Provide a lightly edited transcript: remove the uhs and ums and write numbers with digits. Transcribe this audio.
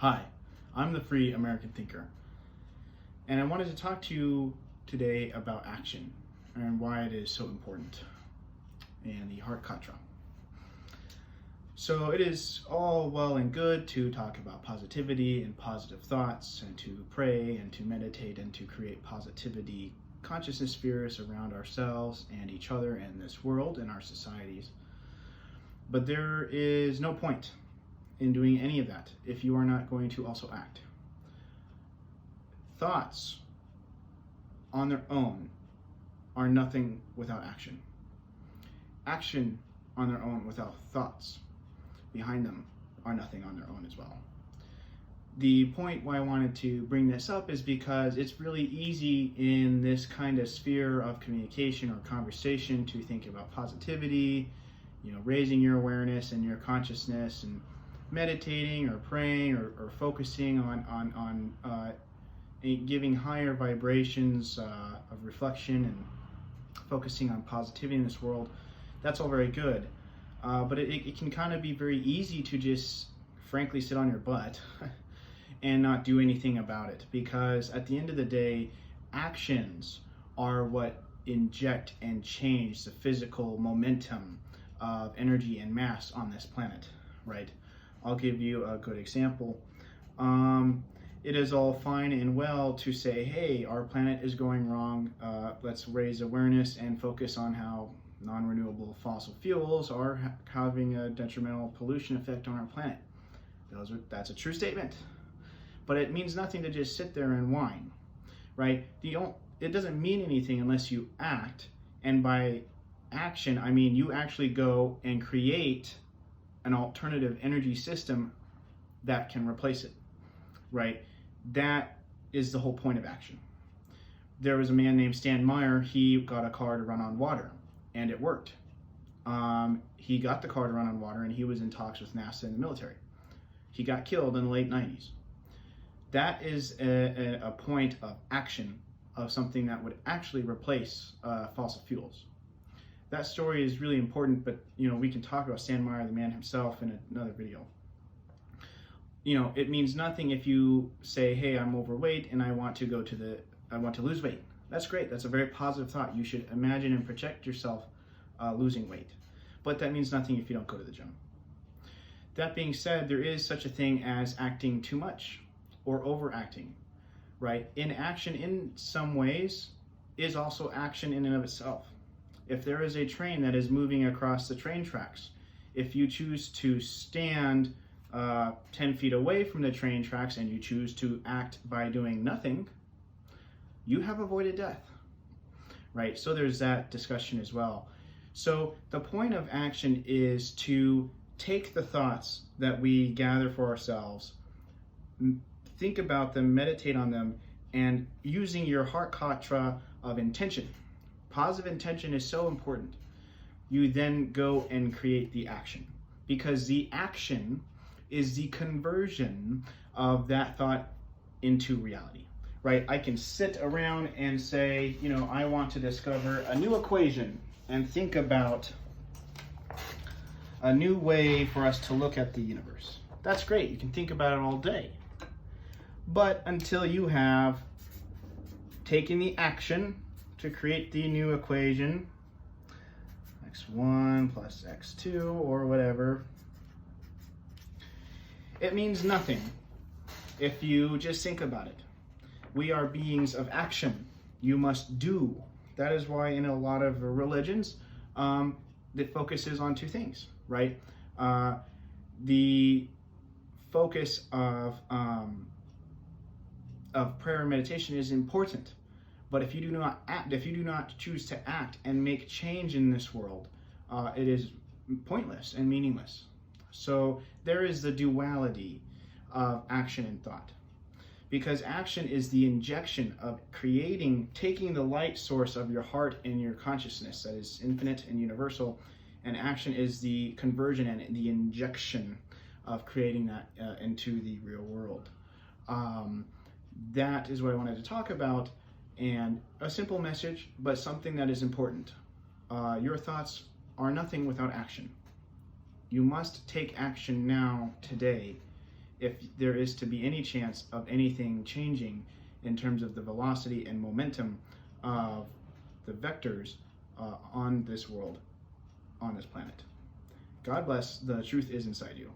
Hi, I'm the Free American Thinker, and I wanted to talk to you today about action and why it is so important and the Heart Katra. So it is all well and good to talk about positivity and positive thoughts and to pray and to meditate and to create positivity consciousness spheres around ourselves and each other and this world and our societies. But there is no point in doing any of that if you are not going to also act. Thoughts on their own are nothing without action. Action on their own without thoughts behind them are nothing on their own as well. The point why I wanted to bring this up is because it's really easy in this kind of sphere of communication or conversation to think about positivity, raising your awareness and your consciousness and meditating or praying or focusing on giving higher vibrations of reflection and focusing on positivity in this world. That's all very good, but it can kind of be very easy to just frankly sit on your butt and not do anything about it, because at the end of the day, actions are what inject and change the physical momentum of energy and mass on this planet, right? I'll give you a good example. It is all fine and well to say, hey, our planet is going wrong. Let's raise awareness and focus on how non-renewable fossil fuels are having a detrimental pollution effect on our planet. That's a true statement. But it means nothing to just sit there and whine, right? It doesn't mean anything unless you act. And by action, I mean you actually go and create an alternative energy system that can replace it, right? That is the whole point of action. There was a man named Stan Meyer. He got a car to run on water, and it worked. He got the car to run on water, and he was in talks with NASA and the military. He got killed in the late 90s. That is a point of action of something that would actually replace fossil fuels. That story is really important, but we can talk about Stan Meyer, the man himself, in another video. It means nothing if you say, hey, I'm overweight and I want to lose weight. That's great. That's a very positive thought. You should imagine and project yourself losing weight. But that means nothing if you don't go to the gym. That being said, there is such a thing as acting too much or overacting, right? Inaction in some ways is also action in and of itself. If there is a train that is moving across the train tracks, if you choose to stand 10 feet away from the train tracks and you choose to act by doing nothing, you have avoided death, right? So there's that discussion as well. So the point of action is to take the thoughts that we gather for ourselves, think about them, meditate on them, and using your heart katra of intention. Positive intention is so important. You then go and create the action, because the action is the conversion of that thought into reality, right? I can sit around and say, I want to discover a new equation and think about a new way for us to look at the universe. That's great. You can think about it all day. But until you have taken the action to create the new equation, x1 plus x2 or whatever, it means nothing if you just think about it. We are beings of action. You must do. That is why in a lot of religions, the focus is on two things, right? The focus of prayer and meditation is important. But if you do not act, if you do not choose to act and make change in this world, it is pointless and meaningless. So there is the duality of action and thought. Because action is the injection of taking the light source of your heart and your consciousness that is infinite and universal, and action is the conversion and the injection of creating that into the real world. That is what I wanted to talk about. And a simple message, but something that is important. Your thoughts are nothing without action. You must take action now, today, if there is to be any chance of anything changing in terms of the velocity and momentum of the vectors on this world, on this planet. God bless. The truth is inside you.